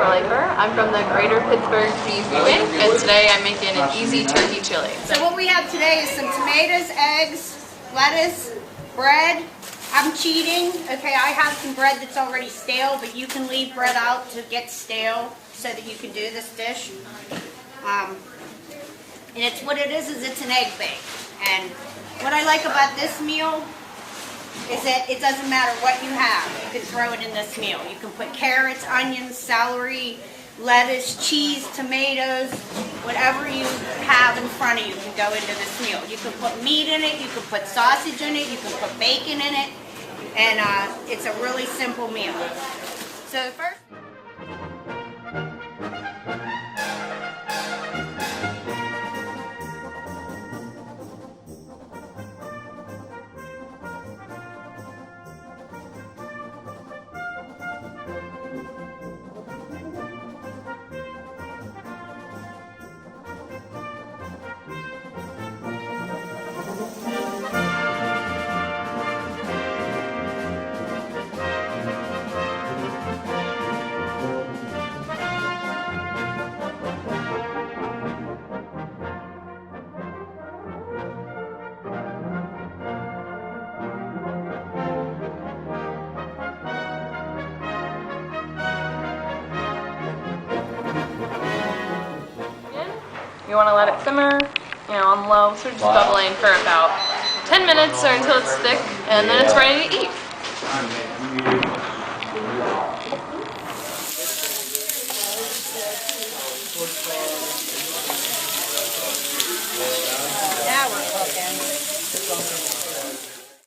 I'm from the Greater Pittsburgh BV Bank, and today I'm making an easy turkey chili. So what we have today is some tomatoes, eggs, lettuce, bread. I'm cheating. Okay, I have some bread that's already stale, but you can leave bread out to get stale so that you can do this dish. And it's what it is it's an egg bake. And what I like about this meal is that it doesn't matter what you have. You can throw it in this meal. You can put carrots, onions, celery, lettuce, cheese, tomatoes, whatever you have in front of you can go into this meal. You can put meat in it, you can put sausage in it, you can put bacon in it, and it's a really simple meal. So first, you want to let it simmer, on low, so just bubbling for about 10 minutes or until it's thick, and then it's ready to eat.